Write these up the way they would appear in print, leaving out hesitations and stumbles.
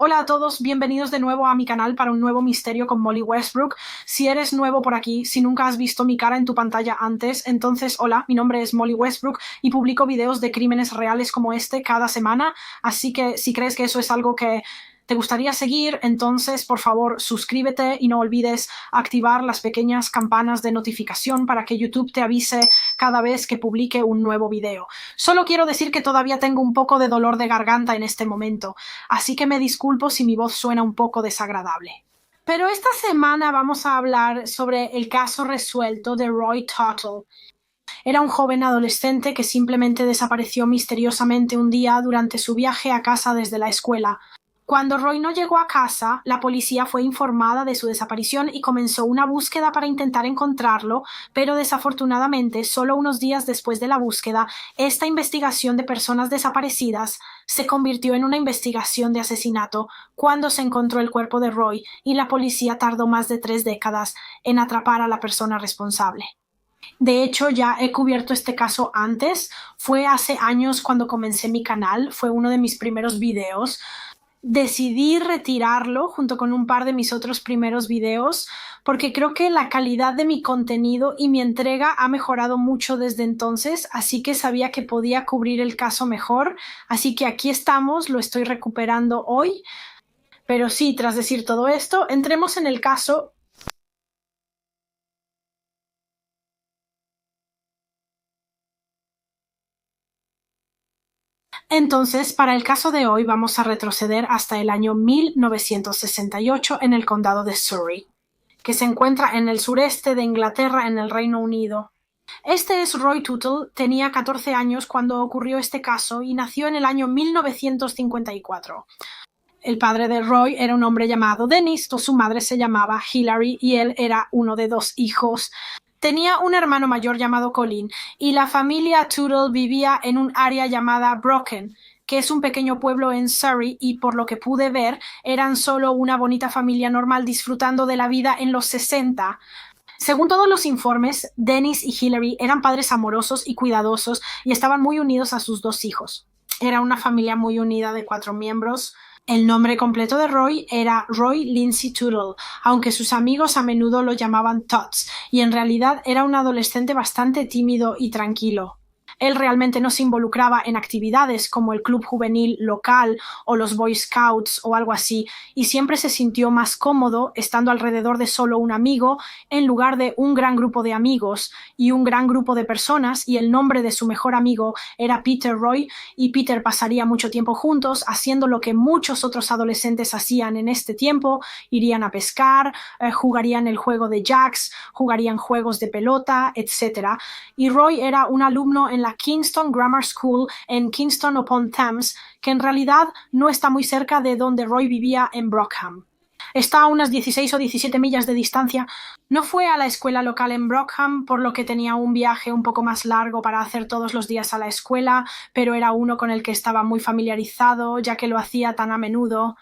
Hola a todos, bienvenidos de nuevo a mi canal para un nuevo misterio con Molly Westbrook. Si eres nuevo por aquí, si nunca has visto mi cara en tu pantalla antes, entonces hola, mi nombre es Molly Westbrook y publico videos de crímenes reales como este cada semana, así que si crees que eso es algo que te gustaría seguir, entonces por favor suscríbete y no olvides activar las pequeñas campanas de notificación para que YouTube te avise cada vez que publique un nuevo video. Solo quiero decir que todavía tengo un poco de dolor de garganta en este momento, así que me disculpo si mi voz suena un poco desagradable. Pero esta semana vamos a hablar sobre el caso resuelto de Roy Tuttle. Era un joven adolescente que simplemente desapareció misteriosamente un día durante su viaje a casa desde la escuela. Cuando Roy no llegó a casa, la policía fue informada de su desaparición y comenzó una búsqueda para intentar encontrarlo, pero desafortunadamente, solo unos días después de la búsqueda, esta investigación de personas desaparecidas se convirtió en una investigación de asesinato cuando se encontró el cuerpo de Roy y la policía tardó más de 3 décadas en atrapar a la persona responsable. De hecho, ya he cubierto este caso antes. Fue hace años cuando comencé mi canal. Fue uno de mis primeros videos. Decidí retirarlo junto con un par de mis otros primeros videos porque creo que la calidad de mi contenido y mi entrega ha mejorado mucho desde entonces, así que sabía que podía cubrir el caso mejor. Así que aquí estamos, lo estoy recuperando hoy. Pero sí, tras decir todo esto, entremos en el caso. Entonces, para el caso de hoy vamos a retroceder hasta el año 1968 en el condado de Surrey, que se encuentra en el sureste de Inglaterra, en el Reino Unido. Este es Roy Tuttle, tenía 14 años cuando ocurrió este caso y nació en el año 1954. El padre de Roy era un hombre llamado Dennis, su madre se llamaba Hillary y él era uno de 2 hijos. Tenía un hermano mayor llamado Colin y la familia Tuttle vivía en un área llamada Brocken, que es un pequeño pueblo en Surrey y por lo que pude ver eran solo una bonita familia normal disfrutando de la vida en los 60. Según todos los informes, Dennis y Hillary eran padres amorosos y cuidadosos y estaban muy unidos a sus 2 hijos. Era una familia muy unida de 4 miembros. El nombre completo de Roy era Roy Lindsay Tuttle, aunque sus amigos a menudo lo llamaban Tots, y en realidad era un adolescente bastante tímido y tranquilo. Él realmente no se involucraba en actividades como el club juvenil local o los Boy Scouts o algo así, y siempre se sintió más cómodo estando alrededor de solo un amigo en lugar de un gran grupo de amigos y un gran grupo de personas, y el nombre de su mejor amigo era Peter Roy, y Peter pasaría mucho tiempo juntos haciendo lo que muchos otros adolescentes hacían en este tiempo: irían a pescar, jugarían el juego de jacks, jugarían juegos de pelota, etc. Y Roy era un alumno en la Kingston Grammar School en Kingston upon Thames, que en realidad no está muy cerca de donde Roy vivía en Brockham. Está a unas 16 o 17 millas de distancia. No fue a la escuela local en Brockham, por lo que tenía un viaje un poco más largo para hacer todos los días a la escuela, pero era uno con el que estaba muy familiarizado, ya que lo hacía tan a menudo.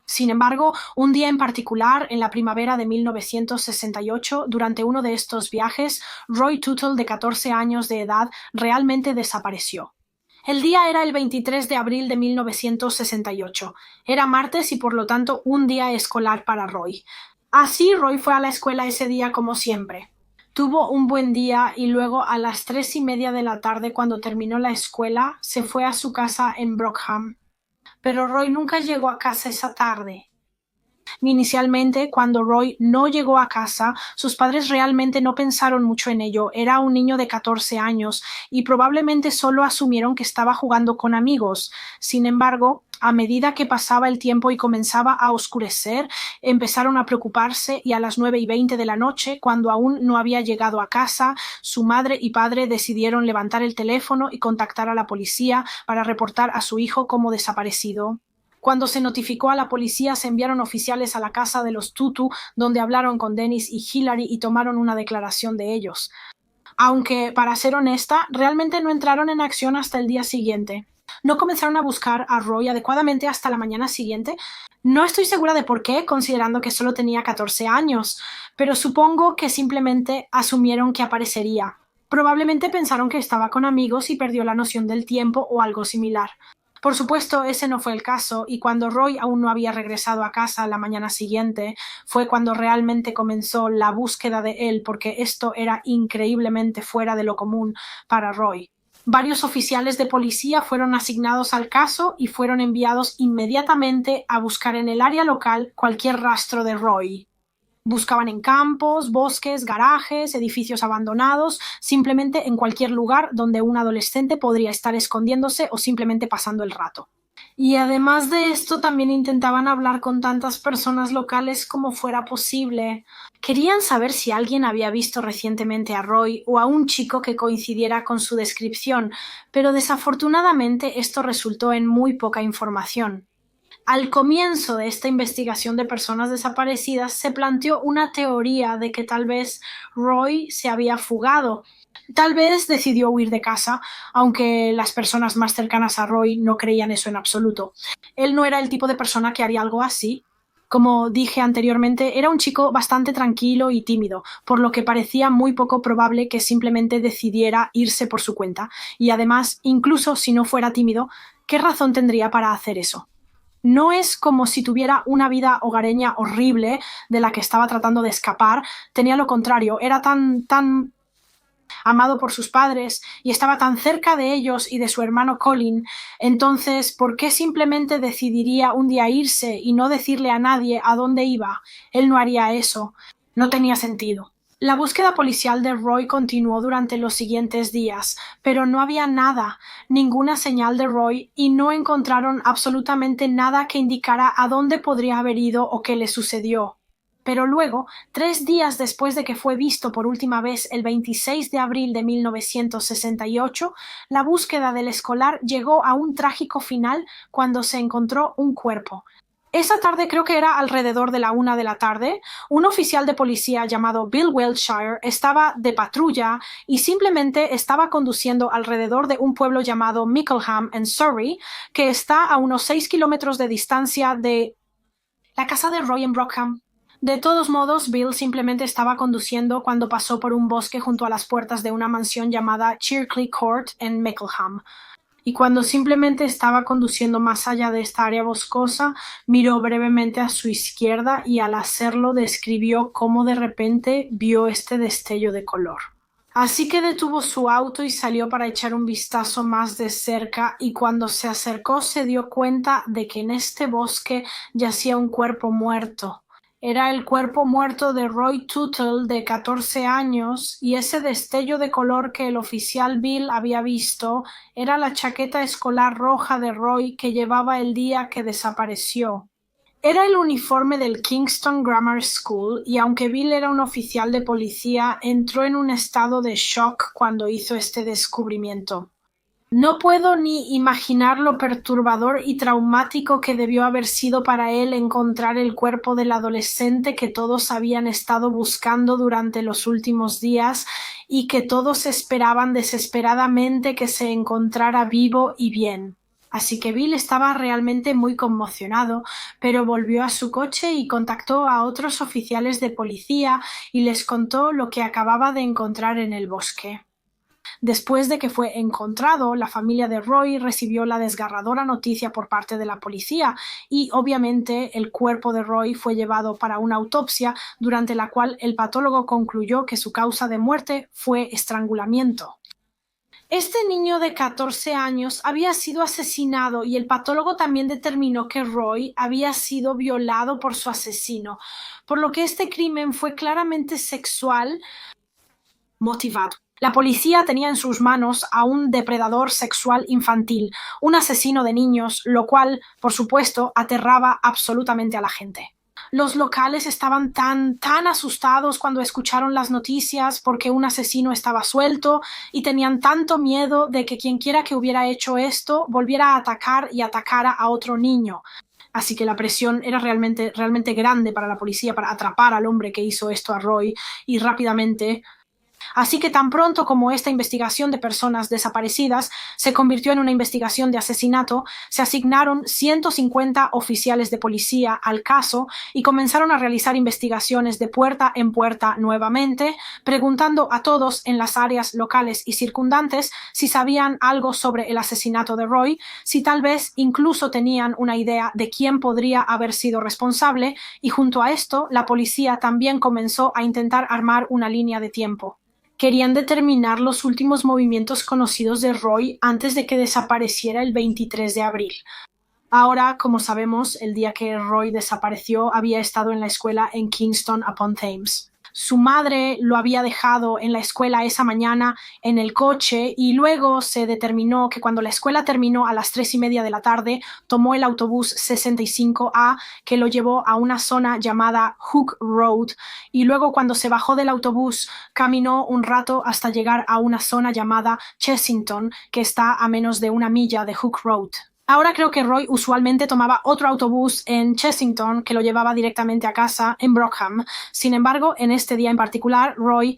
Sin embargo, un día en particular, en la primavera de 1968, durante uno de estos viajes, Roy Tuttle, de 14 años de edad, realmente desapareció. El día era el 23 de abril de 1968. Era martes y por lo tanto un día escolar para Roy. Así Roy fue a la escuela ese día como siempre. Tuvo un buen día y luego a las 3:30 de la tarde, cuando terminó la escuela, se fue a su casa en Brockham. Pero Roy nunca llegó a casa esa tarde. Inicialmente, cuando Roy no llegó a casa, sus padres realmente no pensaron mucho en ello. Era un niño de 14 años y probablemente solo asumieron que estaba jugando con amigos. Sin embargo, a medida que pasaba el tiempo y comenzaba a oscurecer, empezaron a preocuparse, y a las 9:20 de la noche, cuando aún no había llegado a casa, su madre y padre decidieron levantar el teléfono y contactar a la policía para reportar a su hijo como desaparecido. Cuando se notificó a la policía, se enviaron oficiales a la casa de los Tuttle, donde hablaron con Dennis y Hillary y tomaron una declaración de ellos. Aunque, para ser honesta, realmente no entraron en acción hasta el día siguiente. No comenzaron a buscar a Roy adecuadamente hasta la mañana siguiente. No estoy segura de por qué, considerando que solo tenía 14 años, pero supongo que simplemente asumieron que aparecería. Probablemente pensaron que estaba con amigos y perdió la noción del tiempo o algo similar. Por supuesto, ese no fue el caso, y cuando Roy aún no había regresado a casa la mañana siguiente, fue cuando realmente comenzó la búsqueda de él, porque esto era increíblemente fuera de lo común para Roy. Varios oficiales de policía fueron asignados al caso y fueron enviados inmediatamente a buscar en el área local cualquier rastro de Roy. Buscaban en campos, bosques, garajes, edificios abandonados, simplemente en cualquier lugar donde un adolescente podría estar escondiéndose o simplemente pasando el rato. Y además de esto, también intentaban hablar con tantas personas locales como fuera posible. Querían saber si alguien había visto recientemente a Roy o a un chico que coincidiera con su descripción, pero desafortunadamente esto resultó en muy poca información. Al comienzo de esta investigación de personas desaparecidas se planteó una teoría de que tal vez Roy se había fugado. Tal vez decidió huir de casa, aunque las personas más cercanas a Roy no creían eso en absoluto. Él no era el tipo de persona que haría algo así. Como dije anteriormente, era un chico bastante tranquilo y tímido, por lo que parecía muy poco probable que simplemente decidiera irse por su cuenta. Y además, incluso si no fuera tímido, ¿qué razón tendría para hacer eso? No es como si tuviera una vida hogareña horrible de la que estaba tratando de escapar. Tenía lo contrario, era tan amado por sus padres y estaba tan cerca de ellos y de su hermano Colin. Entonces, ¿por qué simplemente decidiría un día irse y no decirle a nadie a dónde iba? Él no haría eso. No tenía sentido. La búsqueda policial de Roy continuó durante los siguientes días, pero no había nada, ninguna señal de Roy, y no encontraron absolutamente nada que indicara a dónde podría haber ido o qué le sucedió. Pero luego, 3 días después de que fue visto por última vez el 26 de abril de 1968, la búsqueda del escolar llegó a un trágico final cuando se encontró un cuerpo. Esa tarde, creo que era alrededor de la 1 de la tarde, un oficial de policía llamado Bill Wiltshire estaba de patrulla y simplemente estaba conduciendo alrededor de un pueblo llamado Mickleham, en Surrey, que está a unos 6 kilómetros de distancia de la casa de Roy en Brockham. De todos modos, Bill simplemente estaba conduciendo cuando pasó por un bosque junto a las puertas de una mansión llamada Chirkley Court en Mickleham. Y cuando simplemente estaba conduciendo más allá de esta área boscosa, miró brevemente a su izquierda y al hacerlo describió cómo de repente vio este destello de color. Así que detuvo su auto y salió para echar un vistazo más de cerca, y cuando se acercó se dio cuenta de que en este bosque yacía un cuerpo muerto. Era el cuerpo muerto de Roy Tuttle, de 14 años, y ese destello de color que el oficial Bill había visto era la chaqueta escolar roja de Roy que llevaba el día que desapareció. Era el uniforme del Kingston Grammar School, y aunque Bill era un oficial de policía, entró en un estado de shock cuando hizo este descubrimiento. No puedo ni imaginar lo perturbador y traumático que debió haber sido para él encontrar el cuerpo del adolescente que todos habían estado buscando durante los últimos días y que todos esperaban desesperadamente que se encontrara vivo y bien. Así que Bill estaba realmente muy conmocionado, pero volvió a su coche y contactó a otros oficiales de policía y les contó lo que acababa de encontrar en el bosque. Después de que fue encontrado, la familia de Roy recibió la desgarradora noticia por parte de la policía y, obviamente, el cuerpo de Roy fue llevado para una autopsia, durante la cual el patólogo concluyó que su causa de muerte fue estrangulamiento. Este niño de 14 años había sido asesinado y el patólogo también determinó que Roy había sido violado por su asesino, por lo que este crimen fue claramente sexual motivado. La policía tenía en sus manos a un depredador sexual infantil, un asesino de niños, lo cual, por supuesto, aterraba absolutamente a la gente. Los locales estaban tan asustados cuando escucharon las noticias porque un asesino estaba suelto, y tenían tanto miedo de que quienquiera que hubiera hecho esto volviera a atacar y atacara a otro niño. Así que la presión era realmente grande para la policía para atrapar al hombre que hizo esto a Roy, y rápidamente Así que tan pronto como esta investigación de personas desaparecidas se convirtió en una investigación de asesinato, se asignaron 150 oficiales de policía al caso y comenzaron a realizar investigaciones de puerta en puerta nuevamente, preguntando a todos en las áreas locales y circundantes si sabían algo sobre el asesinato de Roy, si tal vez incluso tenían una idea de quién podría haber sido responsable, y junto a esto la policía también comenzó a intentar armar una línea de tiempo. Querían determinar los últimos movimientos conocidos de Roy antes de que desapareciera el 23 de abril. Ahora, como sabemos, el día que Roy desapareció había estado en la escuela en Kingston upon Thames. Su madre lo había dejado en la escuela esa mañana en el coche y luego se determinó que cuando la escuela terminó a las 3:30 de la tarde, tomó el autobús 65A que lo llevó a una zona llamada Hook Road y luego cuando se bajó del autobús caminó un rato hasta llegar a una zona llamada Chessington que está a menos de 1 milla de Hook Road. Ahora creo que Roy usualmente tomaba otro autobús en Chessington que lo llevaba directamente a casa en Brockham. Sin embargo, en este día en particular, Roy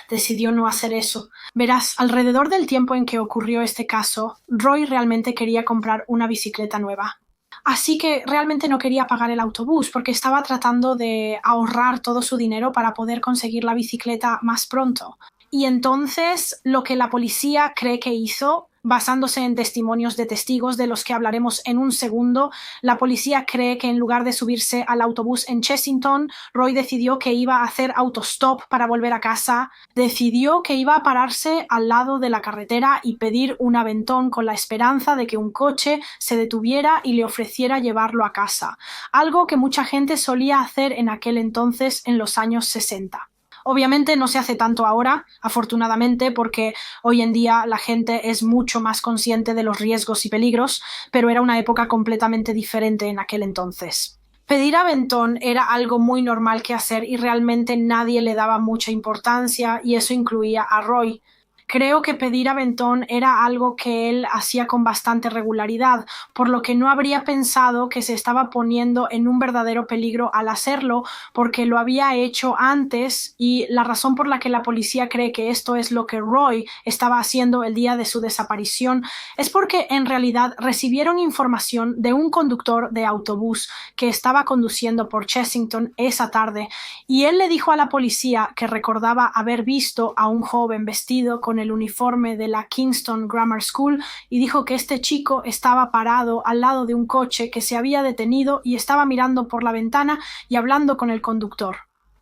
decidió no hacer eso. Verás, alrededor del tiempo en que ocurrió este caso, Roy realmente quería comprar una bicicleta nueva. Así que realmente no quería pagar el autobús porque estaba tratando de ahorrar todo su dinero para poder conseguir la bicicleta más pronto. Y entonces lo que la policía cree que hizo, basándose en testimonios de testigos de los que hablaremos en un segundo, la policía cree que en lugar de subirse al autobús en Chessington, Roy decidió que iba a hacer autostop para volver a casa, decidió que iba a pararse al lado de la carretera y pedir un aventón con la esperanza de que un coche se detuviera y le ofreciera llevarlo a casa, algo que mucha gente solía hacer en aquel entonces en los años 60. Obviamente no se hace tanto ahora, afortunadamente, porque hoy en día la gente es mucho más consciente de los riesgos y peligros, pero era una época completamente diferente en aquel entonces. Pedir aventón era algo muy normal que hacer y realmente nadie le daba mucha importancia y eso incluía a Roy. Creo que pedir aventón era algo que él hacía con bastante regularidad, por lo que no habría pensado que se estaba poniendo en un verdadero peligro al hacerlo, porque lo había hecho antes y la razón por la que la policía cree que esto es lo que Roy estaba haciendo el día de su desaparición es porque en realidad recibieron información de un conductor de autobús que estaba conduciendo por Chessington esa tarde y él le dijo a la policía que recordaba haber visto a un joven vestido con el uniforme de la Kingston Grammar School y dijo que este chico estaba parado al lado de un coche que se había detenido y estaba mirando por la ventana y hablando con el conductor.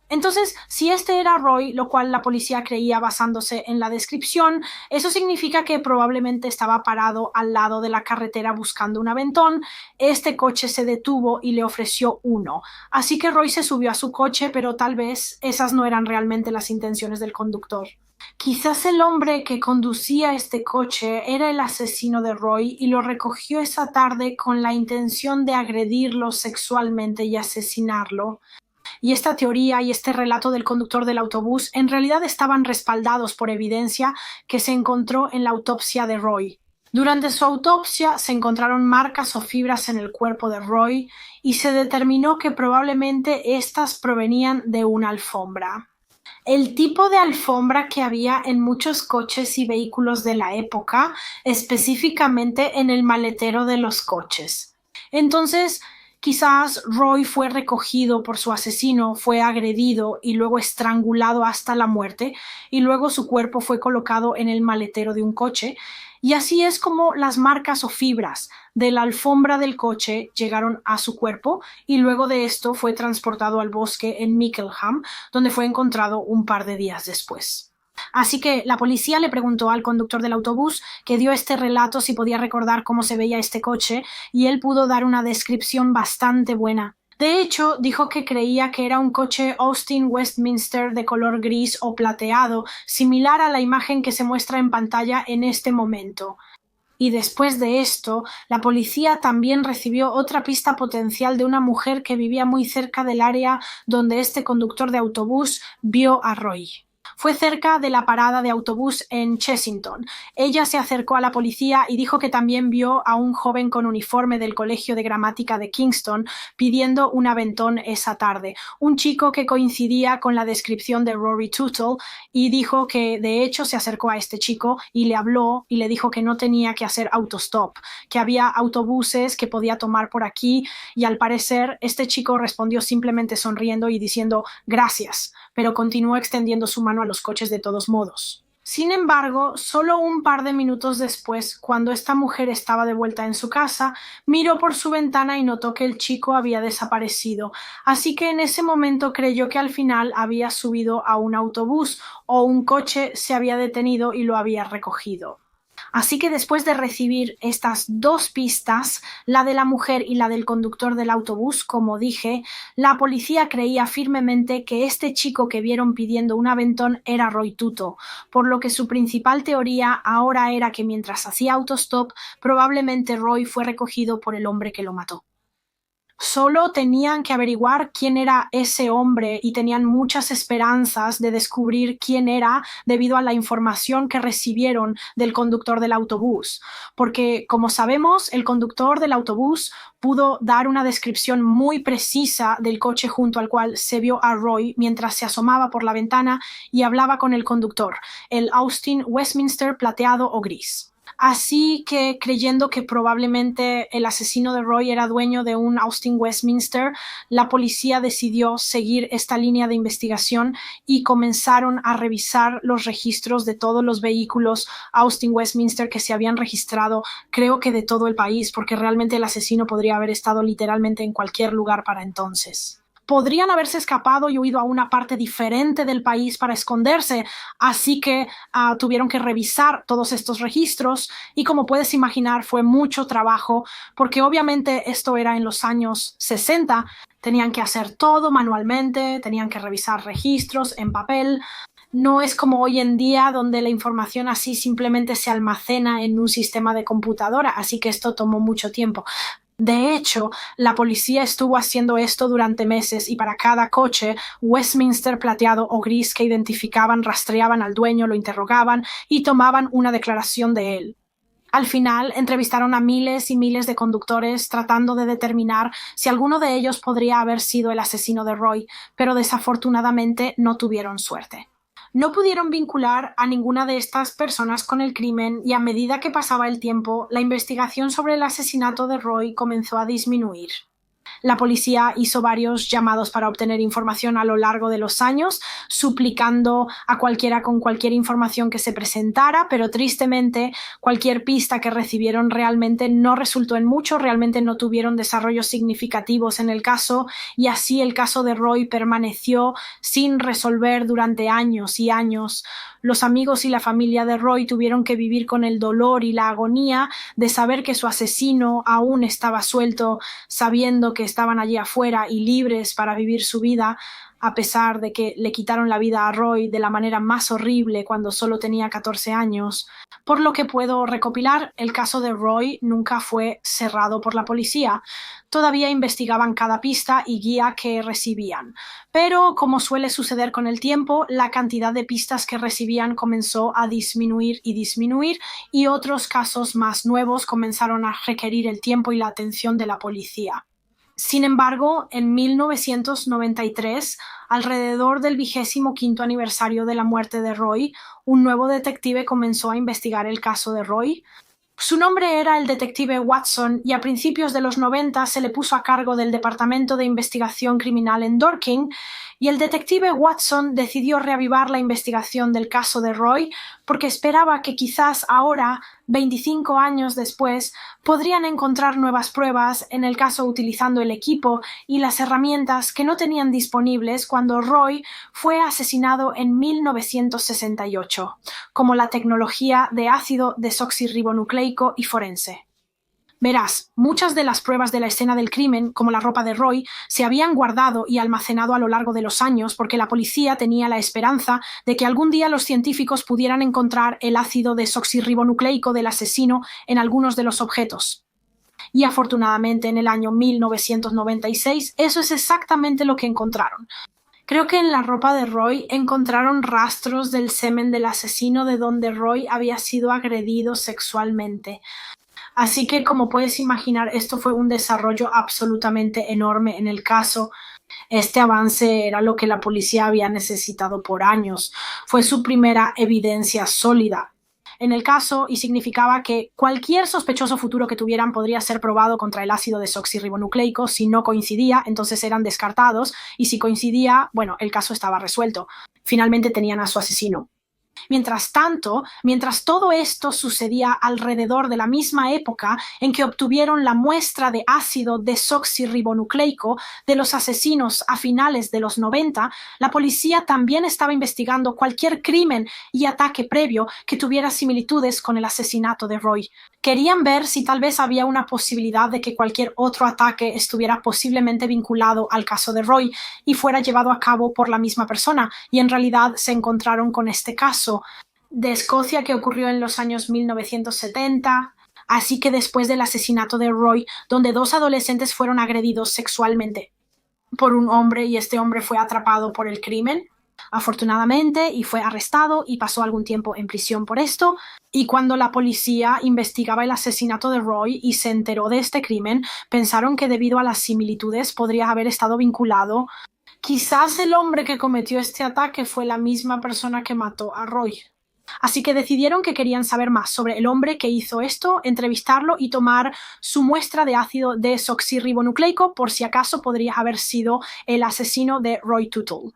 Entonces, si este era Roy, lo cual la policía creía basándose en la descripción, eso significa que probablemente estaba parado al lado de la carretera buscando un aventón. Este coche se detuvo y le ofreció uno. Así que Roy se subió a su coche, pero tal vez esas no eran realmente las intenciones del conductor. Quizás el hombre que conducía este coche era el asesino de Roy y lo recogió esa tarde con la intención de agredirlo sexualmente y asesinarlo. Y esta teoría y este relato del conductor del autobús en realidad estaban respaldados por evidencia que se encontró en la autopsia de Roy. Durante su autopsia se encontraron marcas o fibras en el cuerpo de Roy y se determinó que probablemente estas provenían de una alfombra. El tipo de alfombra que había en muchos coches y vehículos de la época, específicamente en el maletero de los coches. Entonces, quizás Roy fue recogido por su asesino, fue agredido y luego estrangulado hasta la muerte, y luego su cuerpo fue colocado en el maletero de un coche, y así es como las marcas o fibras de la alfombra del coche llegaron a su cuerpo y luego de esto fue transportado al bosque en Mickleham, donde fue encontrado un par de días después. Así que la policía le preguntó al conductor del autobús que dio este relato si podía recordar cómo se veía este coche y él pudo dar una descripción bastante buena. De hecho, dijo que creía que era un coche Austin Westminster de color gris o plateado, similar a la imagen que se muestra en pantalla en este momento. Y después de esto, la policía también recibió otra pista potencial de una mujer que vivía muy cerca del área donde este conductor de autobús vio a Roy. Fue cerca de la parada de autobús en Chessington. Ella se acercó a la policía y dijo que también vio a un joven con uniforme del Colegio de Gramática de Kingston pidiendo un aventón esa tarde. Un chico que coincidía con la descripción de Rory Tootle, y dijo que de hecho se acercó a este chico y le habló y le dijo que no tenía que hacer autostop, que había autobuses que podía tomar por aquí, y al parecer este chico respondió simplemente sonriendo y diciendo gracias, pero continuó extendiendo su mano a los coches de todos modos. Sin embargo, solo un par de minutos después, cuando esta mujer estaba de vuelta en su casa, miró por su ventana y notó que el chico había desaparecido, así que en ese momento creyó que al final había subido a un autobús o un coche se había detenido y lo había recogido. Así que después de recibir estas dos pistas, la de la mujer y la del conductor del autobús, como dije, la policía creía firmemente que este chico que vieron pidiendo un aventón era Roy Tuto, por lo que su principal teoría ahora era que mientras hacía autostop, probablemente Roy fue recogido por el hombre que lo mató. Solo tenían que averiguar quién era ese hombre y tenían muchas esperanzas de descubrir quién era debido a la información que recibieron del conductor del autobús. Porque, como sabemos, el conductor del autobús pudo dar una descripción muy precisa del coche junto al cual se vio a Roy mientras se asomaba por la ventana y hablaba con el conductor, el Austin Westminster plateado o gris. Así que, creyendo que probablemente el asesino de Roy era dueño de un Austin Westminster, la policía decidió seguir esta línea de investigación y comenzaron a revisar los registros de todos los vehículos Austin Westminster que se habían registrado, creo que de todo el país, porque realmente el asesino podría haber estado literalmente en cualquier lugar para entonces. Podrían haberse escapado y huido a una parte diferente del país para esconderse, así que tuvieron que revisar todos estos registros y, como puedes imaginar, fue mucho trabajo porque obviamente esto era en los años 60, tenían que hacer todo manualmente, tenían que revisar registros en papel. No es como hoy en día donde la información así simplemente se almacena en un sistema de computadora, así que esto tomó mucho tiempo. De hecho, la policía estuvo haciendo esto durante meses y para cada coche Westminster plateado o gris que identificaban, rastreaban al dueño, lo interrogaban y tomaban una declaración de él. Al final, entrevistaron a miles y miles de conductores tratando de determinar si alguno de ellos podría haber sido el asesino de Roy, pero desafortunadamente no tuvieron suerte. No pudieron vincular a ninguna de estas personas con el crimen y a medida que pasaba el tiempo, la investigación sobre el asesinato de Roy comenzó a disminuir. La policía hizo varios llamados para obtener información a lo largo de los años, suplicando a cualquiera con cualquier información que se presentara, pero tristemente cualquier pista que recibieron realmente no resultó en mucho, realmente no tuvieron desarrollos significativos en el caso, y así el caso de Roy permaneció sin resolver durante años y años. Los amigos y la familia de Roy tuvieron que vivir con el dolor y la agonía de saber que su asesino aún estaba suelto, sabiendo que estaban allí afuera y libres para vivir su vida, a pesar de que le quitaron la vida a Roy de la manera más horrible cuando solo tenía 14 años. Por lo que puedo recopilar, el caso de Roy nunca fue cerrado por la policía. Todavía investigaban cada pista y guía que recibían. Pero, como suele suceder con el tiempo, la cantidad de pistas que recibían comenzó a disminuir y otros casos más nuevos comenzaron a requerir el tiempo y la atención de la policía. Sin embargo, en 1993, alrededor del 25º aniversario de la muerte de Roy, un nuevo detective comenzó a investigar el caso de Roy. Su nombre era el detective Watson y a principios de los 90 se le puso a cargo del Departamento de Investigación Criminal en Dorking, y el detective Watson decidió reavivar la investigación del caso de Roy porque esperaba que quizás ahora, 25 años después, podrían encontrar nuevas pruebas en el caso utilizando el equipo y las herramientas que no tenían disponibles cuando Roy fue asesinado en 1968, como la tecnología de ácido desoxirribonucleico y forense. Verás, muchas de las pruebas de la escena del crimen, como la ropa de Roy, se habían guardado y almacenado a lo largo de los años porque la policía tenía la esperanza de que algún día los científicos pudieran encontrar el ácido desoxirribonucleico del asesino en algunos de los objetos. Y afortunadamente en el año 1996 eso es exactamente lo que encontraron. Creo que en la ropa de Roy encontraron rastros del semen del asesino de donde Roy había sido agredido sexualmente. Así que, como puedes imaginar, esto fue un desarrollo absolutamente enorme en el caso. Este avance era lo que la policía había necesitado por años. Fue su primera evidencia sólida en el caso y significaba que cualquier sospechoso futuro que tuvieran podría ser probado contra el ácido desoxirribonucleico. Si no coincidía, entonces eran descartados, y si coincidía, bueno, el caso estaba resuelto. Finalmente tenían a su asesino. Mientras tanto, mientras todo esto sucedía alrededor de la misma época en que obtuvieron la muestra de ácido desoxirribonucleico de los asesinos a finales de los 90, la policía también estaba investigando cualquier crimen y ataque previo que tuviera similitudes con el asesinato de Roy. Querían ver si tal vez había una posibilidad de que cualquier otro ataque estuviera posiblemente vinculado al caso de Roy y fuera llevado a cabo por la misma persona, y en realidad se encontraron con este caso de Escocia que ocurrió en los años 1970, así que después del asesinato de Roy, donde 2 adolescentes fueron agredidos sexualmente por un hombre y este hombre fue atrapado por el crimen, afortunadamente, y fue arrestado y pasó algún tiempo en prisión por esto. Y cuando la policía investigaba el asesinato de Roy y se enteró de este crimen, pensaron que debido a las similitudes podría haber estado vinculado. Quizás el hombre que cometió este ataque fue la misma persona que mató a Roy. Así que decidieron que querían saber más sobre el hombre que hizo esto, entrevistarlo y tomar su muestra de ácido desoxirribonucleico por si acaso podría haber sido el asesino de Roy Tuttle.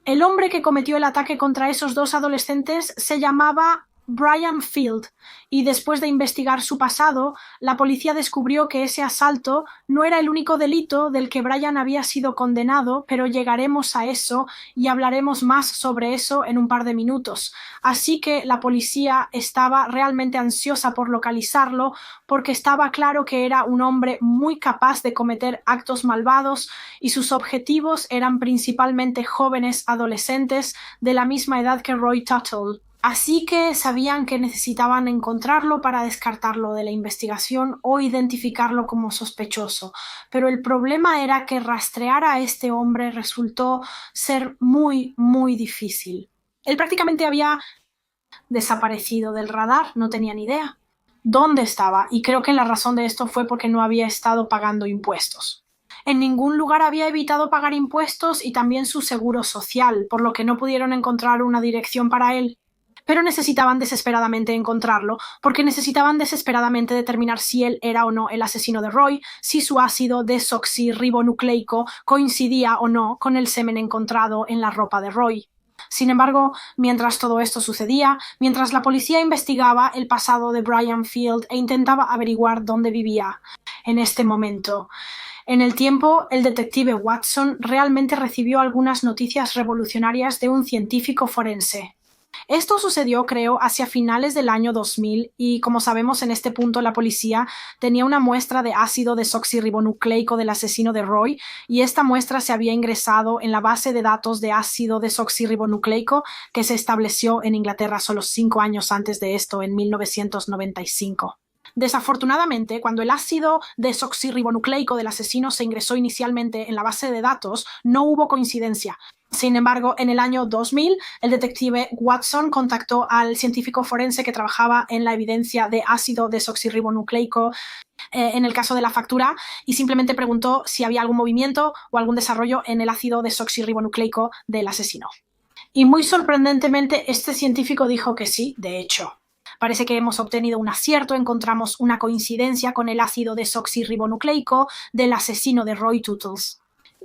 El hombre que cometió el ataque contra esos 2 adolescentes se llamaba Brian Field, y después de investigar su pasado, la policía descubrió que ese asalto no era el único delito del que Brian había sido condenado, pero llegaremos a eso y hablaremos más sobre eso en un par de minutos. Así que la policía estaba realmente ansiosa por localizarlo porque estaba claro que era un hombre muy capaz de cometer actos malvados y sus objetivos eran principalmente jóvenes adolescentes de la misma edad que Roy Tuttle. Así que sabían que necesitaban encontrarlo para descartarlo de la investigación o identificarlo como sospechoso. Pero el problema era que rastrear a este hombre resultó ser muy, muy difícil. Él prácticamente había desaparecido del radar, no tenía ni idea dónde estaba, y creo que la razón de esto fue porque no había estado pagando impuestos. En ningún lugar había evitado pagar impuestos y también su seguro social, por lo que no pudieron encontrar una dirección para él. Pero necesitaban desesperadamente encontrarlo, porque necesitaban desesperadamente determinar si él era o no el asesino de Roy, si su ácido desoxirribonucleico coincidía o no con el semen encontrado en la ropa de Roy. Sin embargo, mientras todo esto sucedía, mientras la policía investigaba el pasado de Brian Field e intentaba averiguar dónde vivía en este momento, en el tiempo, el detective Watson realmente recibió algunas noticias revolucionarias de un científico forense. Esto sucedió, creo, hacia finales del año 2000 y, como sabemos, en este punto la policía tenía una muestra de ácido desoxirribonucleico del asesino de Roy, y esta muestra se había ingresado en la base de datos de ácido desoxirribonucleico que se estableció en Inglaterra solo 5 años antes de esto, en 1995. Desafortunadamente, cuando el ácido desoxirribonucleico del asesino se ingresó inicialmente en la base de datos, no hubo coincidencia. Sin embargo, en el año 2000, el detective Watson contactó al científico forense que trabajaba en la evidencia de ácido desoxirribonucleico en el caso de la factura, y simplemente preguntó si había algún movimiento o algún desarrollo en el ácido desoxirribonucleico del asesino. Y muy sorprendentemente, este científico dijo que sí, de hecho. Parece que hemos obtenido un acierto, encontramos una coincidencia con el ácido desoxirribonucleico del asesino de Roy Tuttle.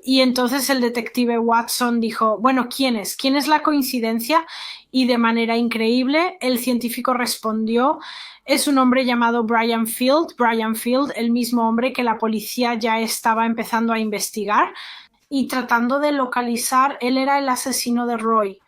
Y entonces el detective Watson dijo, bueno, ¿quién es? ¿Quién es la coincidencia? Y de manera increíble, el científico respondió, es un hombre llamado Brian Field. Brian Field, el mismo hombre que la policía ya estaba empezando a investigar y tratando de localizar, él era el asesino de Roy.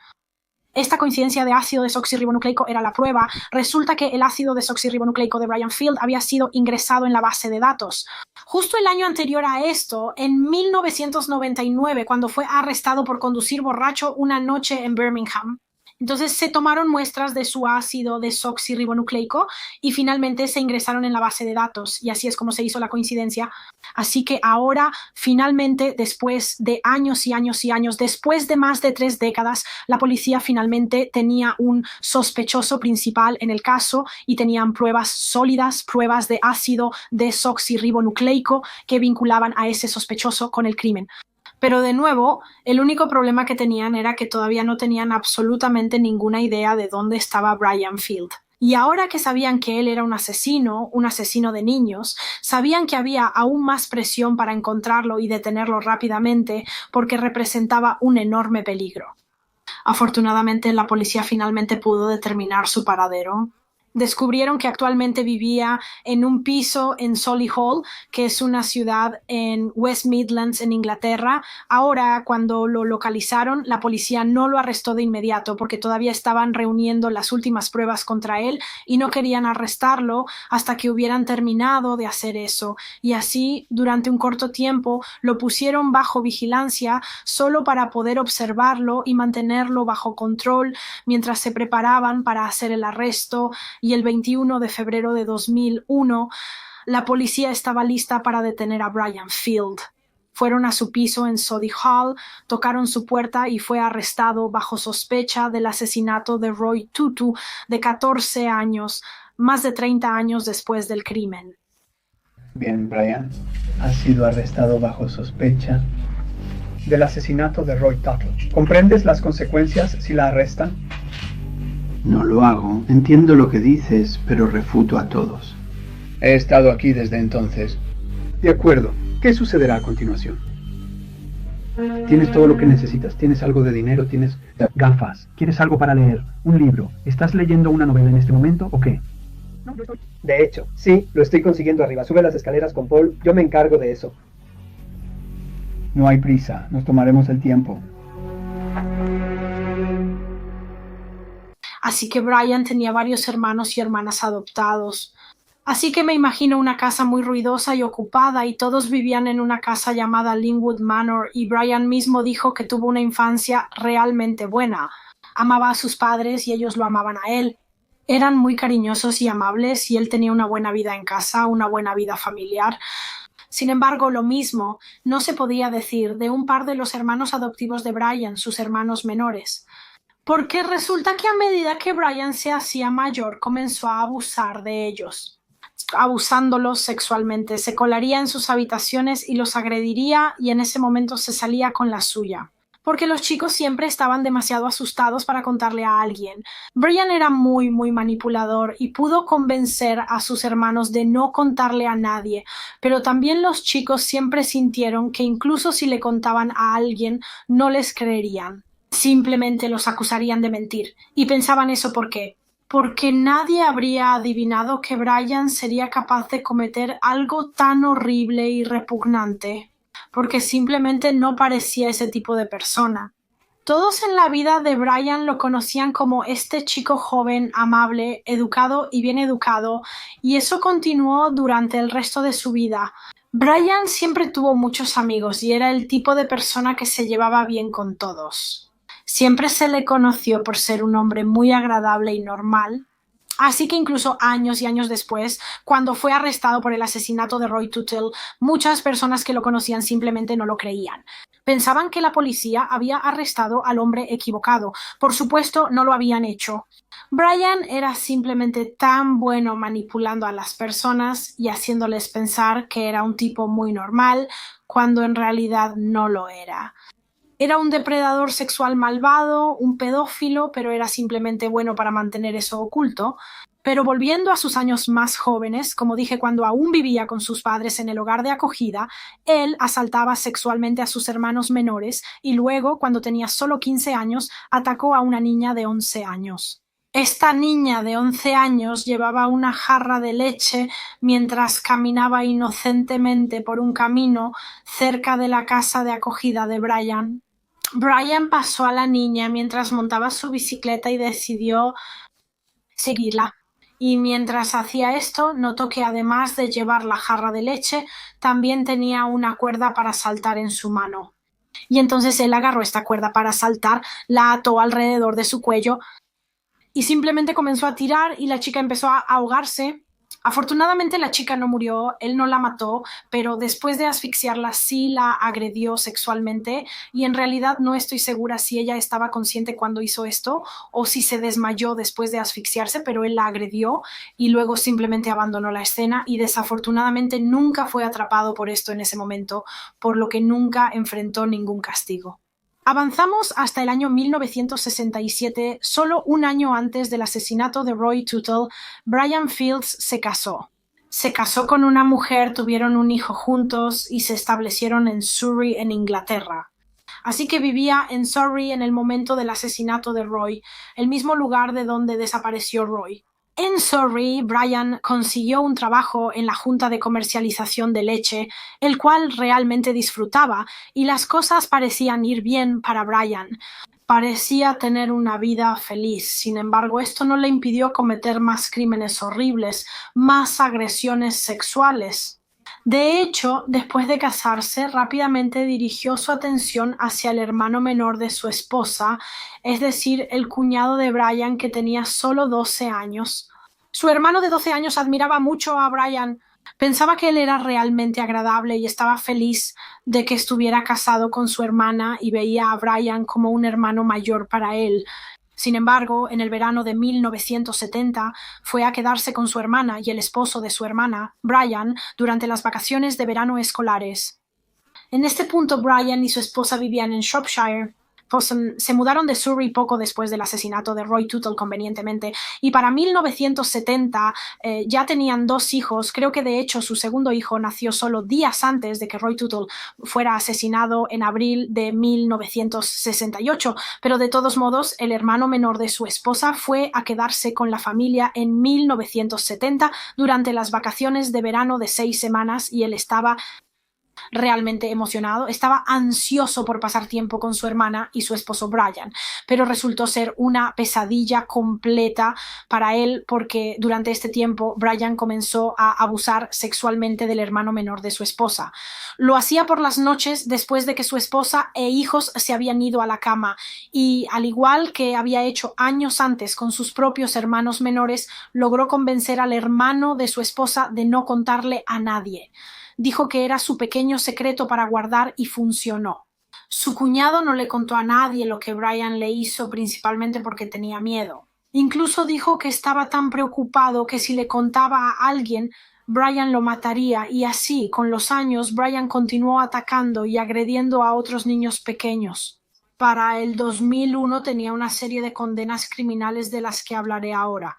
Esta coincidencia de ácido desoxirribonucleico era la prueba. Resulta que el ácido desoxirribonucleico de Brian Field había sido ingresado en la base de datos. Justo el año anterior a esto, en 1999, cuando fue arrestado por conducir borracho una noche en Birmingham. Entonces se tomaron muestras de su ácido desoxirribonucleico y finalmente se ingresaron en la base de datos y así es como se hizo la coincidencia. Así que ahora, finalmente, después de años y años y años, después de más de 3 décadas, la policía finalmente tenía un sospechoso principal en el caso y tenían pruebas sólidas, pruebas de ácido desoxirribonucleico que vinculaban a ese sospechoso con el crimen. Pero de nuevo, el único problema que tenían era que todavía no tenían absolutamente ninguna idea de dónde estaba Brian Field. Y ahora que sabían que él era un asesino de niños, sabían que había aún más presión para encontrarlo y detenerlo rápidamente porque representaba un enorme peligro. Afortunadamente, la policía finalmente pudo determinar su paradero. Descubrieron que actualmente vivía en un piso en Solihull, que es una ciudad en West Midlands, en Inglaterra. Ahora, cuando lo localizaron, la policía no lo arrestó de inmediato porque todavía estaban reuniendo las últimas pruebas contra él y no querían arrestarlo hasta que hubieran terminado de hacer eso. Y así, durante un corto tiempo, lo pusieron bajo vigilancia solo para poder observarlo y mantenerlo bajo control mientras se preparaban para hacer el arresto. Y el 21 de febrero de 2001, la policía estaba lista para detener a Brian Field. Fueron a su piso en Solihull, tocaron su puerta y fue arrestado bajo sospecha del asesinato de Roy Tutu, de 14 años, más de 30 años después del crimen. Bien, Brian, has sido arrestado bajo sospecha del asesinato de Roy Tuttle. ¿Comprendes las consecuencias si la arrestan? No lo hago. Entiendo lo que dices, pero refuto a todos. He estado aquí desde entonces. De acuerdo. ¿Qué sucederá a continuación? Tienes todo lo que necesitas. Tienes algo de dinero, tienes gafas. ¿Quieres algo para leer? Un libro. ¿Estás leyendo una novela en este momento o qué? No, no estoy. De hecho, sí, lo estoy consiguiendo arriba. Sube las escaleras con Paul. Yo me encargo de eso. No hay prisa. Nos tomaremos el tiempo. Así que Brian tenía varios hermanos y hermanas adoptados. Así que me imagino una casa muy ruidosa y ocupada y todos vivían en una casa llamada Linwood Manor y Brian mismo dijo que tuvo una infancia realmente buena. Amaba a sus padres y ellos lo amaban a él. Eran muy cariñosos y amables y él tenía una buena vida en casa, una buena vida familiar. Sin embargo, lo mismo no se podía decir de un par de los hermanos adoptivos de Brian, sus hermanos menores. Porque resulta que a medida que Brian se hacía mayor, comenzó a abusar de ellos, abusándolos sexualmente. Se colaría en sus habitaciones y los agrediría y en ese momento se salía con la suya. Porque los chicos siempre estaban demasiado asustados para contarle a alguien. Brian era muy manipulador y pudo convencer a sus hermanos de no contarle a nadie, pero también los chicos siempre sintieron que incluso si le contaban a alguien, no les creerían. Simplemente los acusarían de mentir. Y pensaban eso ¿por qué? Porque nadie habría adivinado que Brian sería capaz de cometer algo tan horrible y repugnante. Porque simplemente no parecía ese tipo de persona. Todos en la vida de Brian lo conocían como este chico joven, amable, educado y bien educado, y eso continuó durante el resto de su vida. Brian siempre tuvo muchos amigos y era el tipo de persona que se llevaba bien con todos. Siempre se le conoció por ser un hombre muy agradable y normal, así que incluso años y años después, cuando fue arrestado por el asesinato de Roy Tuttle, muchas personas que lo conocían simplemente no lo creían. Pensaban que la policía había arrestado al hombre equivocado. Por supuesto, no lo habían hecho. Brian era simplemente tan bueno manipulando a las personas y haciéndoles pensar que era un tipo muy normal, cuando en realidad no lo era. Era un depredador sexual malvado, un pedófilo, pero era simplemente bueno para mantener eso oculto. Pero volviendo a sus años más jóvenes, como dije cuando aún vivía con sus padres en el hogar de acogida, él asaltaba sexualmente a sus hermanos menores y luego, cuando tenía solo 15 años, atacó a una niña de 11 años. Esta niña de 11 años llevaba una jarra de leche mientras caminaba inocentemente por un camino cerca de la casa de acogida de Brian. Brian pasó a la niña mientras montaba su bicicleta y decidió seguirla. Y mientras hacía esto, notó que además de llevar la jarra de leche, también tenía una cuerda para saltar en su mano. Y entonces él agarró esta cuerda para saltar, la ató alrededor de su cuello y simplemente comenzó a tirar y la chica empezó a ahogarse. Afortunadamente la chica no murió, él no la mató, pero después de asfixiarla sí la agredió sexualmente y en realidad no estoy segura si ella estaba consciente cuando hizo esto o si se desmayó después de asfixiarse, pero él la agredió y luego simplemente abandonó la escena y desafortunadamente nunca fue atrapado por esto en ese momento, por lo que nunca enfrentó ningún castigo. Avanzamos hasta el año 1967, solo un año antes del asesinato de Roy Tuttle. Brian Fields se casó. Se casó con una mujer, tuvieron un hijo juntos y se establecieron en Surrey, en Inglaterra. Así que vivía en Surrey en el momento del asesinato de Roy, el mismo lugar de donde desapareció Roy. En Surrey, Brian consiguió un trabajo en la Junta de Comercialización de Leche, el cual realmente disfrutaba, y las cosas parecían ir bien para Brian. Parecía tener una vida feliz. Sin embargo, esto no le impidió cometer más crímenes horribles, más agresiones sexuales. De hecho, después de casarse, rápidamente dirigió su atención hacia el hermano menor de su esposa, es decir, el cuñado de Brian, que tenía solo 12 años. Su hermano de 12 años admiraba mucho a Brian, pensaba que él era realmente agradable y estaba feliz de que estuviera casado con su hermana y veía a Brian como un hermano mayor para él. Sin embargo, en el verano de 1970 fue a quedarse con su hermana y el esposo de su hermana, Brian, durante las vacaciones de verano escolares. En este punto, Brian y su esposa vivían en Shropshire. Se mudaron de Surrey poco después del asesinato de Roy Tuttle convenientemente y para 1970 ya tenían 2 hijos. Creo que de hecho su segundo hijo nació solo días antes de que Roy Tuttle fuera asesinado en abril de 1968, pero de todos modos el hermano menor de su esposa fue a quedarse con la familia en 1970 durante las vacaciones de verano de 6 semanas y él estaba realmente emocionado, estaba ansioso por pasar tiempo con su hermana y su esposo Brian, pero resultó ser una pesadilla completa para él porque durante este tiempo Brian comenzó a abusar sexualmente del hermano menor de su esposa. Lo hacía por las noches después de que su esposa e hijos se habían ido a la cama y, al igual que había hecho años antes con sus propios hermanos menores, logró convencer al hermano de su esposa de no contarle a nadie. Dijo que era su pequeño secreto para guardar y funcionó. Su cuñado no le contó a nadie lo que Brian le hizo, principalmente porque tenía miedo. Incluso dijo que estaba tan preocupado que si le contaba a alguien, Brian lo mataría, y así, con los años, Brian continuó atacando y agrediendo a otros niños pequeños. Para el 2001 tenía una serie de condenas criminales de las que hablaré ahora.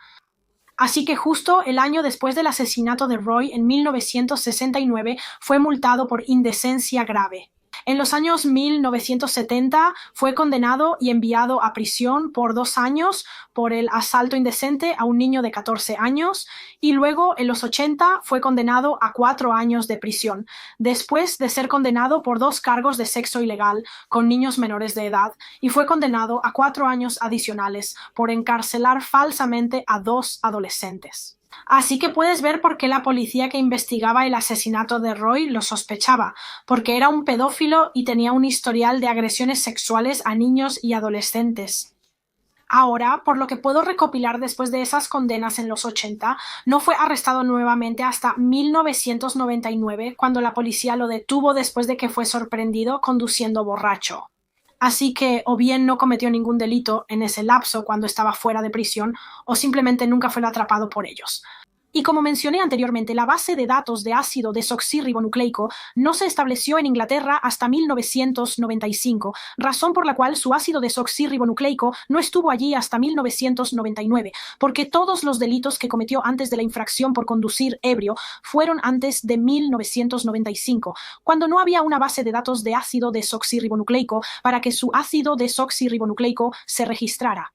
Así que justo el año después del asesinato de Roy, en 1969, fue multado por indecencia grave. En los años 1970 fue condenado y enviado a prisión por 2 años por el asalto indecente a un niño de 14 años y luego en los 80 fue condenado a 4 años de prisión, después de ser condenado por 2 cargos de sexo ilegal con niños menores de edad y fue condenado a 4 años adicionales por encarcelar falsamente a 2 adolescentes. Así que puedes ver por qué la policía que investigaba el asesinato de Roy lo sospechaba, porque era un pedófilo y tenía un historial de agresiones sexuales a niños y adolescentes. Ahora, por lo que puedo recopilar después de esas condenas en los 80, no fue arrestado nuevamente hasta 1999, cuando la policía lo detuvo después de que fue sorprendido conduciendo borracho. Así que o bien no cometió ningún delito en ese lapso cuando estaba fuera de prisión o simplemente nunca fue atrapado por ellos. Y como mencioné anteriormente, la base de datos de ácido desoxirribonucleico no se estableció en Inglaterra hasta 1995, razón por la cual su ácido desoxirribonucleico no estuvo allí hasta 1999, porque todos los delitos que cometió antes de la infracción por conducir ebrio fueron antes de 1995, cuando no había una base de datos de ácido desoxirribonucleico para que su ácido desoxirribonucleico se registrara.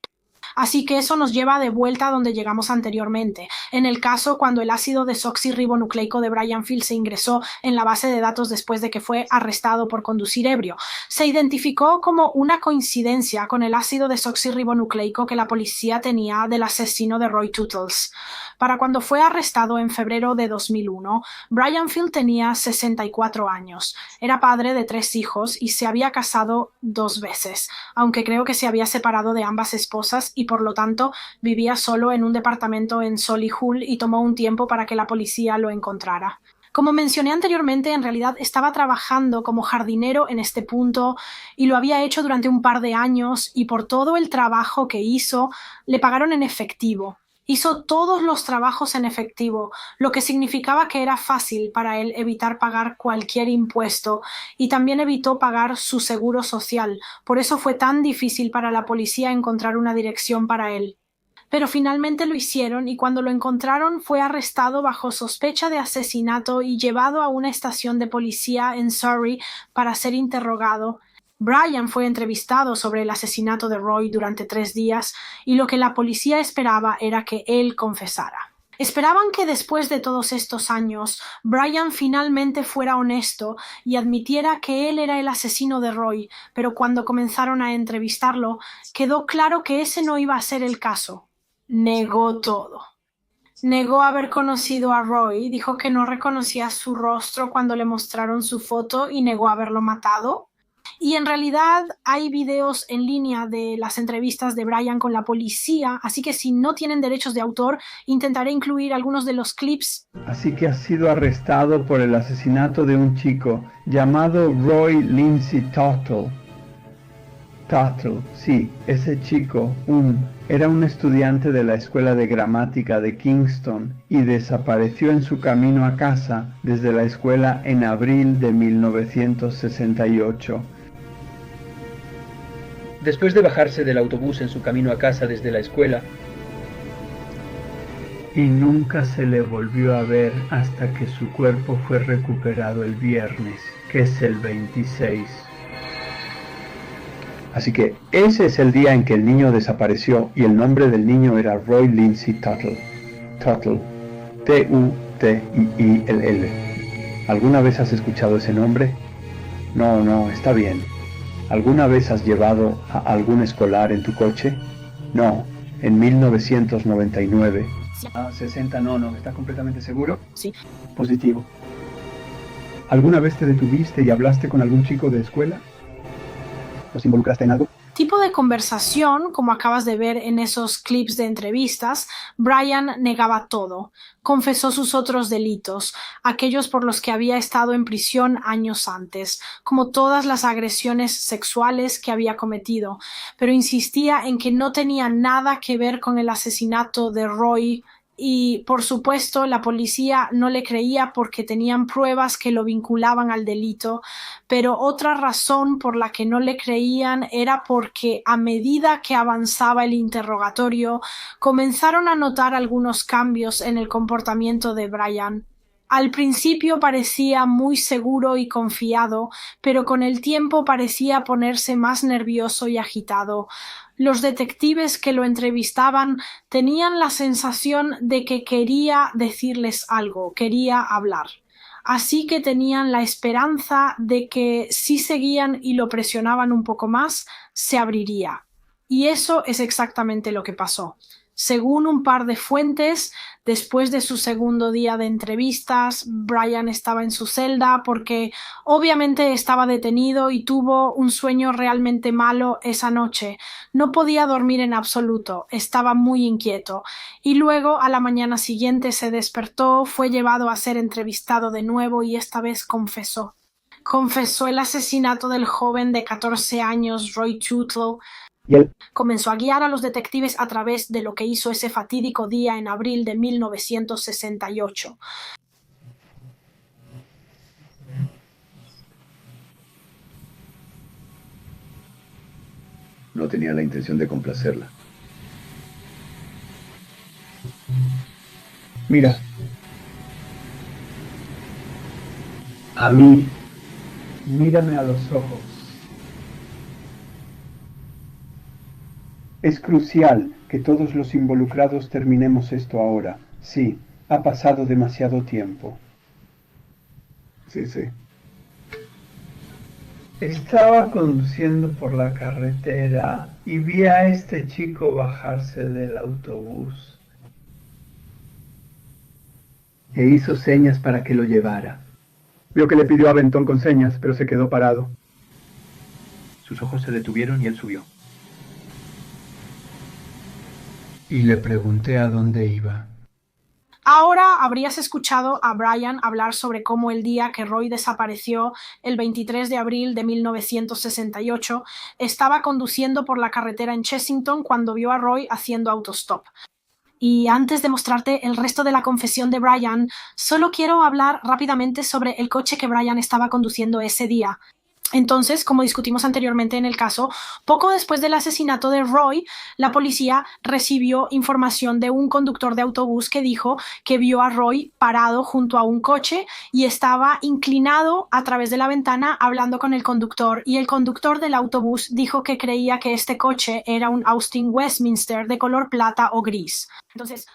Así que eso nos lleva de vuelta a donde llegamos anteriormente. En el caso cuando el ácido desoxirribonucleico de Brian Field se ingresó en la base de datos después de que fue arrestado por conducir ebrio, se identificó como una coincidencia con el ácido desoxirribonucleico que la policía tenía del asesino de Roy Tootles. Para cuando fue arrestado en febrero de 2001, Brian Field tenía 64 años. Era padre de 3 hijos y se había casado 2 veces, aunque creo que se había separado de ambas esposas y por lo tanto vivía solo en un departamento en Solihull y tomó un tiempo para que la policía lo encontrara. Como mencioné anteriormente, en realidad estaba trabajando como jardinero en este punto y lo había hecho durante un par de años y por todo el trabajo que hizo le pagaron en efectivo. Hizo todos los trabajos en efectivo, lo que significaba que era fácil para él evitar pagar cualquier impuesto y también evitó pagar su seguro social. Por eso fue tan difícil para la policía encontrar una dirección para él. Pero finalmente lo hicieron y cuando lo encontraron fue arrestado bajo sospecha de asesinato y llevado a una estación de policía en Surrey para ser interrogado. Brian fue entrevistado sobre el asesinato de Roy durante 3 días y lo que la policía esperaba era que él confesara. Esperaban que después de todos estos años, Brian finalmente fuera honesto y admitiera que él era el asesino de Roy, pero cuando comenzaron a entrevistarlo, quedó claro que ese no iba a ser el caso. Negó todo. Negó haber conocido a Roy, dijo que no reconocía su rostro cuando le mostraron su foto y negó haberlo matado. Y en realidad hay videos en línea de las entrevistas de Brian con la policía, así que si no tienen derechos de autor, intentaré incluir algunos de los clips. Así que ha sido arrestado por el asesinato de un chico llamado Roy Lindsay Tuttle. Tuttle, sí, ese chico, era un estudiante de la escuela de gramática de Kingston y desapareció en su camino a casa desde la escuela en abril de 1968. Después de bajarse del autobús en su camino a casa desde la escuela, y nunca se le volvió a ver hasta que su cuerpo fue recuperado el viernes, que es el 26. Así que ese es el día en que el niño desapareció y el nombre del niño era Roy Lindsay Tuttle. Tuttle. T-U-T-I-I-L-L. ¿Alguna vez has escuchado ese nombre? No, está bien. ¿Alguna vez has llevado a algún escolar en tu coche? No, en 1999. 60 no, ¿estás completamente seguro? Sí. Positivo. ¿Alguna vez te detuviste y hablaste con algún chico de escuela? ¿Los involucraste en algo? Tipo de conversación, como acabas de ver en esos clips de entrevistas, Brian negaba todo. Confesó sus otros delitos, aquellos por los que había estado en prisión años antes, como todas las agresiones sexuales que había cometido, pero insistía en que no tenía nada que ver con el asesinato de Roy. Y, por supuesto, la policía no le creía porque tenían pruebas que lo vinculaban al delito, pero otra razón por la que no le creían era porque a medida que avanzaba el interrogatorio, comenzaron a notar algunos cambios en el comportamiento de Brian. Al principio parecía muy seguro y confiado, pero con el tiempo parecía ponerse más nervioso y agitado. Los detectives que lo entrevistaban tenían la sensación de que quería decirles algo, quería hablar. Así que tenían la esperanza de que si seguían y lo presionaban un poco más, se abriría. Y eso es exactamente lo que pasó. Según un par de fuentes, después de su segundo día de entrevistas, Brian estaba en su celda porque obviamente estaba detenido y tuvo un sueño realmente malo esa noche. No podía dormir en absoluto, estaba muy inquieto. Y luego, a la mañana siguiente, se despertó, fue llevado a ser entrevistado de nuevo y esta vez confesó. Confesó el asesinato del joven de 14 años, Roy Tuttle. Y él Comenzó a guiar a los detectives a través de lo que hizo ese fatídico día en abril de 1968. no tenía la intención de complacerla. Mira, a mí, mírame a los ojos. Es crucial Que todos los involucrados terminemos esto ahora. Sí, ha pasado demasiado tiempo. Sí, sí. Estaba conduciendo por la carretera y vi a este chico bajarse del autobús. E hizo señas para que lo llevara. Vio que le pidió a Aventón con señas, pero se quedó parado. Sus ojos se detuvieron y él subió. Y le pregunté a dónde iba. Ahora habrías escuchado a Brian hablar sobre cómo el día que Roy desapareció, el 23 de abril de 1968, estaba conduciendo por la carretera en Chessington cuando vio a Roy haciendo autostop. Y antes de mostrarte el resto de la confesión de Brian, solo quiero hablar rápidamente sobre el coche que Brian estaba conduciendo ese día. Entonces, como discutimos anteriormente en el caso, poco después del asesinato de Roy, la policía recibió información de un conductor de autobús que dijo que vio a Roy parado junto a un coche y estaba inclinado a través de la ventana hablando con el conductor, y el conductor del autobús dijo que creía que este coche era un Austin Westminster de color plata o gris. Entonces,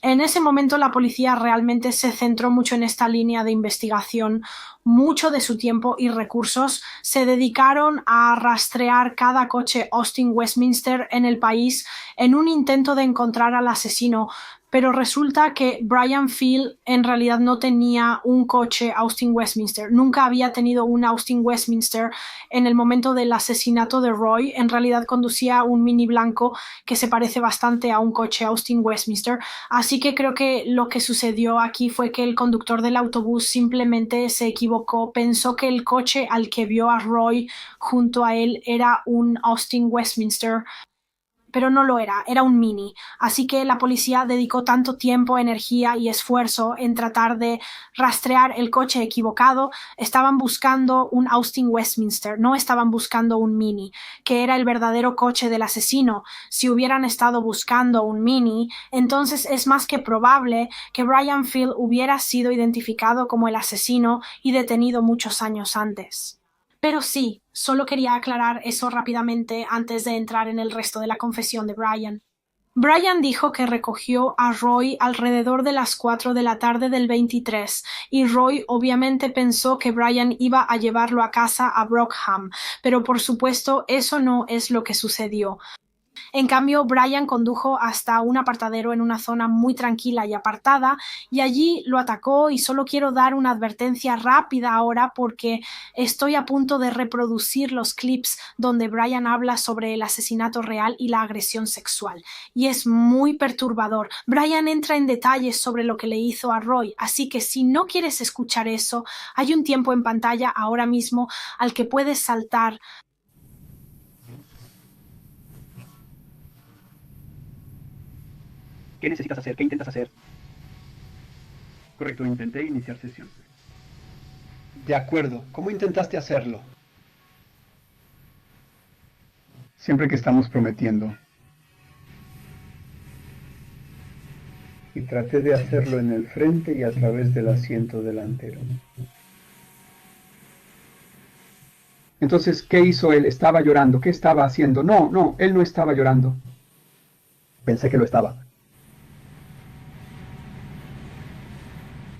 en ese momento la policía realmente se centró mucho en esta línea de investigación. Mucho de su tiempo y recursos se dedicaron a rastrear cada coche Austin Westminster en el país en un intento de encontrar al asesino, pero resulta que Brian Field en realidad no tenía un coche Austin Westminster, nunca había tenido un Austin Westminster en el momento del asesinato de Roy. En realidad conducía un Mini blanco que se parece bastante a un coche Austin Westminster, así que creo que lo que sucedió aquí fue que el conductor del autobús simplemente se equivocó, pensó que el coche al que vio a Roy junto a él era un Austin Westminster, pero no lo era, era un Mini. Así que la policía dedicó tanto tiempo, energía y esfuerzo en tratar de rastrear el coche equivocado. Estaban buscando un Austin Westminster, no estaban buscando un Mini, que era el verdadero coche del asesino. Si hubieran estado buscando un Mini, entonces es más que probable que Brian Field hubiera sido identificado como el asesino y detenido muchos años antes. Pero sí, solo quería aclarar eso rápidamente antes de entrar en el resto de la confesión de Brian. Brian dijo que recogió a Roy alrededor de las 4 de la tarde del 23 y Roy obviamente pensó que Brian iba a llevarlo a casa a Brockham, pero por supuesto eso no es lo que sucedió. En cambio, Brian condujo hasta un apartadero en una zona muy tranquila y apartada y allí lo atacó, y solo quiero dar una advertencia rápida ahora porque estoy a punto de reproducir los clips donde Brian habla sobre el asesinato real y la agresión sexual y es muy perturbador. Brian entra en detalles sobre lo que le hizo a Roy, así que si no quieres escuchar eso, hay un tiempo en pantalla ahora mismo al que puedes saltar. ¿Qué necesitas hacer? ¿Qué intentas hacer? Correcto, intenté iniciar sesión. De acuerdo, ¿cómo intentaste hacerlo? Siempre que estamos prometiendo. Y traté de hacerlo en el frente y a través del asiento delantero. Entonces, ¿qué hizo él? Estaba llorando. ¿Qué estaba haciendo? No, él no estaba llorando. Pensé que lo estaba.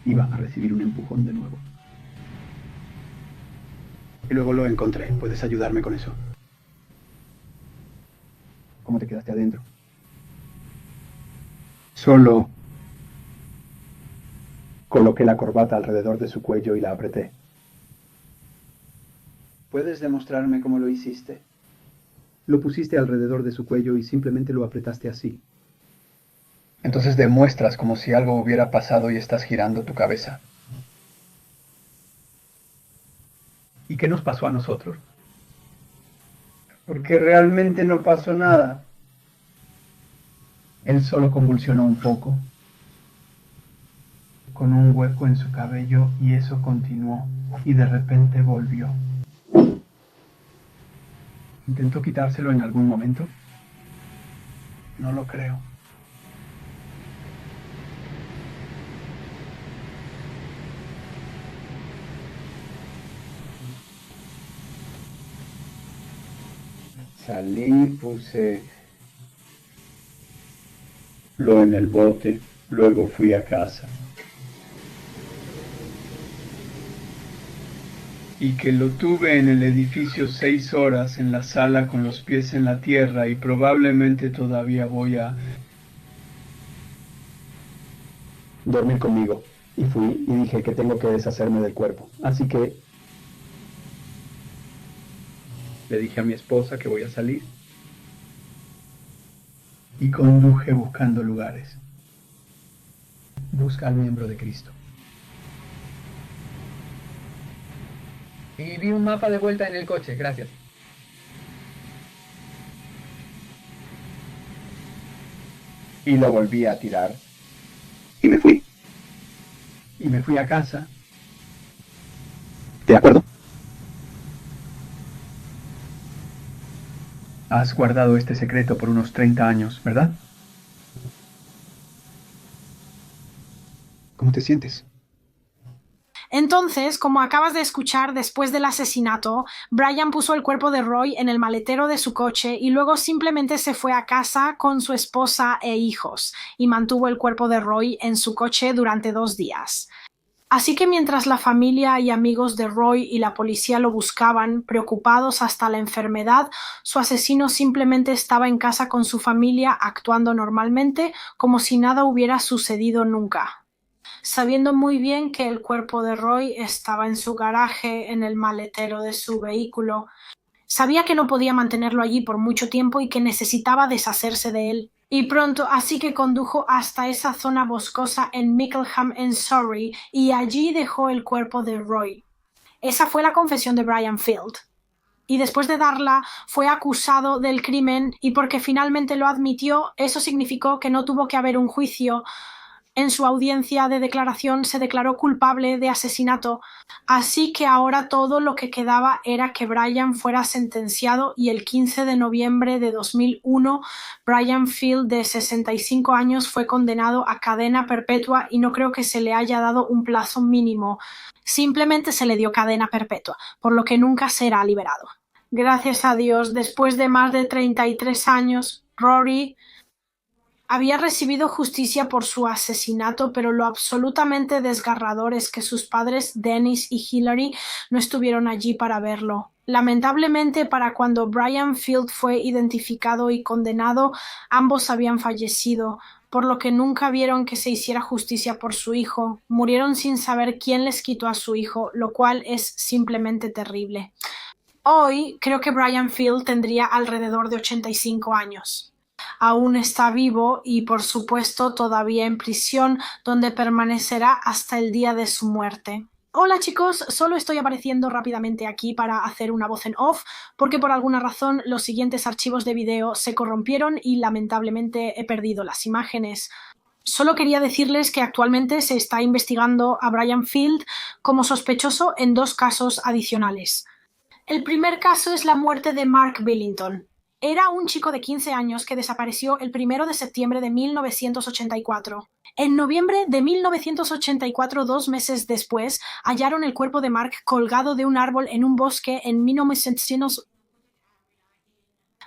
Iba a recibir un empujón de nuevo. Y luego lo encontré. ¿Puedes ayudarme con eso? ¿Cómo te quedaste adentro? Solo coloqué la corbata alrededor de su cuello y la apreté. ¿Puedes demostrarme cómo lo hiciste? Lo pusiste alrededor de su cuello y simplemente lo apretaste así. Entonces demuestras como si algo hubiera pasado y estás girando tu cabeza. ¿Y qué nos pasó a nosotros? Porque realmente no pasó nada. Él solo convulsionó un poco, con un hueco en su cabello, y eso continuó, y de repente volvió. ¿Intentó quitárselo en algún momento? No lo creo. Salí, puse lo en el bote, luego fui a casa. Y que lo tuve en el edificio 6 horas en la sala con los pies en la tierra y probablemente todavía voy a dormir conmigo. Y fui y dije que tengo que deshacerme del cuerpo. Así que le dije a mi esposa que voy a salir. y conduje buscando lugares. Busca al miembro de Cristo. Y vi un mapa de vuelta en el coche, gracias. Y lo volví a tirar. Y me fui. Y me fui a casa. ¿De acuerdo? Has guardado este secreto por unos 30 años, ¿verdad? ¿Cómo te sientes? Entonces, como acabas de escuchar, después del asesinato, Brian puso el cuerpo de Roy en el maletero de su coche y luego simplemente se fue a casa con su esposa e hijos y mantuvo el cuerpo de Roy en su coche durante 2 días. Así que mientras la familia y amigos de Roy y la policía lo buscaban, preocupados hasta la enfermedad, su asesino simplemente estaba en casa con su familia actuando normalmente como si nada hubiera sucedido nunca. Sabiendo muy bien que el cuerpo de Roy estaba en su garaje, en el maletero de su vehículo, sabía que no podía mantenerlo allí por mucho tiempo y que necesitaba deshacerse de él. Y pronto, así que condujo hasta esa zona boscosa en Mickleham, en Surrey, y allí dejó el cuerpo de Roy. Esa fue la confesión de Brian Field. Y después de darla, fue acusado del crimen y porque finalmente lo admitió, eso significó que no tuvo que haber un juicio. En su audiencia de declaración se declaró culpable de asesinato, así que ahora todo lo que quedaba era que Brian fuera sentenciado y el 15 de noviembre de 2001, Brian Field, de 65 años, fue condenado a cadena perpetua y no creo que se le haya dado un plazo mínimo. Simplemente se le dio cadena perpetua, por lo que nunca será liberado. Gracias a Dios, después de más de 33 años, Rory había recibido justicia por su asesinato, pero lo absolutamente desgarrador es que sus padres, Dennis y Hillary, no estuvieron allí para verlo. Lamentablemente, para cuando Brian Field fue identificado y condenado, ambos habían fallecido, por lo que nunca vieron que se hiciera justicia por su hijo. Murieron sin saber quién les quitó a su hijo, lo cual es simplemente terrible. Hoy creo que Brian Field tendría alrededor de 85 años. Aún está vivo y, por supuesto, todavía en prisión, donde permanecerá hasta el día de su muerte. Hola chicos, solo estoy apareciendo rápidamente aquí para hacer una voz en off, porque por alguna razón los siguientes archivos de video se corrompieron y lamentablemente he perdido las imágenes. Solo quería decirles que actualmente se está investigando a Brian Field como sospechoso en 2 casos adicionales. El primer caso es la muerte de Mark Billington. Era un chico de 15 años que desapareció el 1 de septiembre de 1984. En noviembre de 1984, 2 meses después, hallaron el cuerpo de Mark colgado de un árbol en un bosque en 1900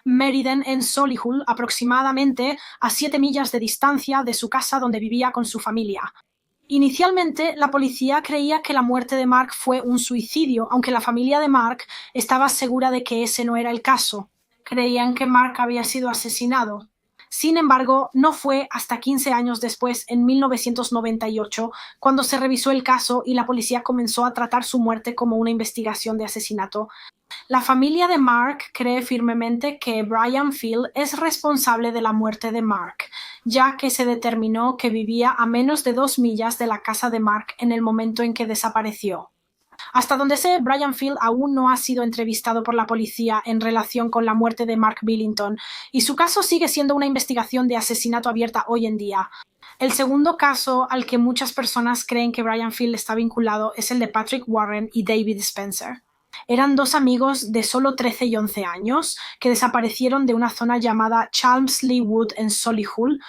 Meriden, en Solihull, aproximadamente a 7 millas de distancia de su casa donde vivía con su familia. Inicialmente, la policía creía que la muerte de Mark fue un suicidio, aunque la familia de Mark estaba segura de que ese no era el caso. Creían que Mark había sido asesinado. Sin embargo, no fue hasta 15 años después, en 1998, cuando se revisó el caso y la policía comenzó a tratar su muerte como una investigación de asesinato. La familia de Mark cree firmemente que Brian Field es responsable de la muerte de Mark, ya que se determinó que vivía a menos de 2 millas de la casa de Mark en el momento en que desapareció. Hasta donde sé, Brian Field aún no ha sido entrevistado por la policía en relación con la muerte de Mark Billington, y su caso sigue siendo una investigación de asesinato abierta hoy en día. El segundo caso al que muchas personas creen que Brian Field está vinculado es el de Patrick Warren y David Spencer. Eran 2 amigos de solo 13 y 11 años que desaparecieron de una zona llamada Chalmsley Wood en Solihull.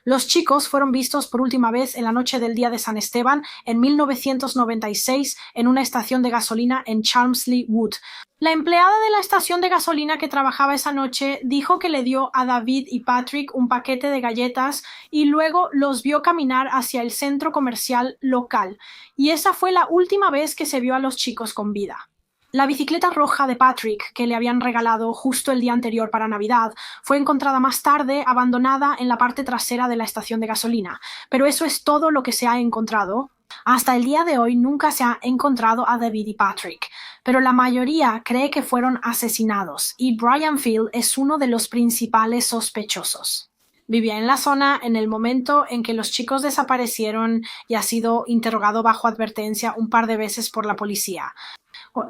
Los chicos fueron vistos por última vez en la noche del día de San Esteban en 1996 en una estación de gasolina en Chelmsley Wood. La empleada de la estación de gasolina que trabajaba esa noche dijo que le dio a David y Patrick un paquete de galletas y luego los vio caminar hacia el centro comercial local, y esa fue la última vez que se vio a los chicos con vida. La bicicleta roja de Patrick, que le habían regalado justo el día anterior para Navidad, fue encontrada más tarde abandonada en la parte trasera de la estación de gasolina, pero eso es todo lo que se ha encontrado. Hasta el día de hoy nunca se ha encontrado a David y Patrick, pero la mayoría cree que fueron asesinados y Brian Field es uno de los principales sospechosos. Vivía en la zona en el momento en que los chicos desaparecieron y ha sido interrogado bajo advertencia un par de veces por la policía.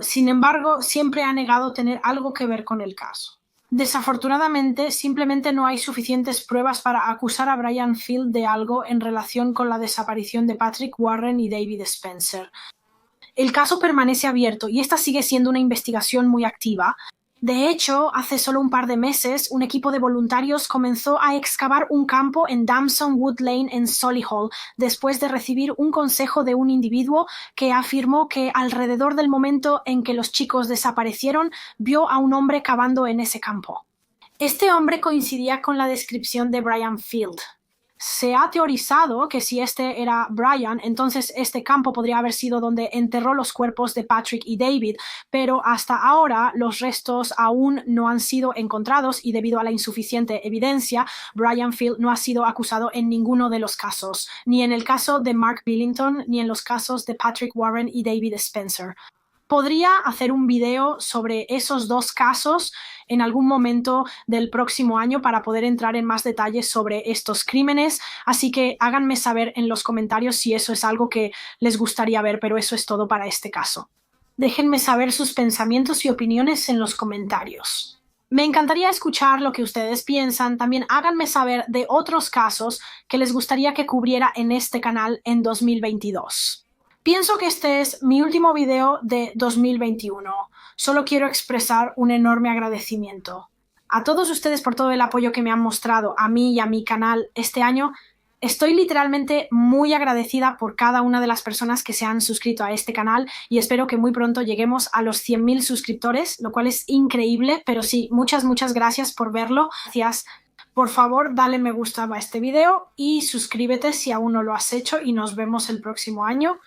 Sin embargo, siempre ha negado tener algo que ver con el caso. Desafortunadamente, simplemente no hay suficientes pruebas para acusar a Brian Field de algo en relación con la desaparición de Patrick Warren y David Spencer. El caso permanece abierto y esta sigue siendo una investigación muy activa. De hecho, hace solo un par de meses, un equipo de voluntarios comenzó a excavar un campo en Damson Wood Lane en Solihull, después de recibir un consejo de un individuo que afirmó que alrededor del momento en que los chicos desaparecieron, vio a un hombre cavando en ese campo. Este hombre coincidía con la descripción de Brian Field. Se ha teorizado que si este era Brian, entonces este campo podría haber sido donde enterró los cuerpos de Patrick y David, pero hasta ahora los restos aún no han sido encontrados y debido a la insuficiente evidencia, Brian Field no ha sido acusado en ninguno de los casos, ni en el caso de Mark Billington, ni en los casos de Patrick Warren y David Spencer. Podría hacer un video sobre esos dos casos en algún momento del próximo año para poder entrar en más detalles sobre estos crímenes, así que háganme saber en los comentarios si eso es algo que les gustaría ver, pero eso es todo para este caso. Déjenme saber sus pensamientos y opiniones en los comentarios. Me encantaría escuchar lo que ustedes piensan. También háganme saber de otros casos que les gustaría que cubriera en este canal en 2022. Pienso que este es mi último video de 2021. Solo quiero expresar un enorme agradecimiento a todos ustedes por todo el apoyo que me han mostrado a mí y a mi canal este año. Estoy literalmente muy agradecida por cada una de las personas que se han suscrito a este canal y espero que muy pronto lleguemos a los 100.000 suscriptores, lo cual es increíble, pero sí, muchas gracias por verlo. Gracias. Por favor, dale me gusta a este video y suscríbete si aún no lo has hecho y nos vemos el próximo año.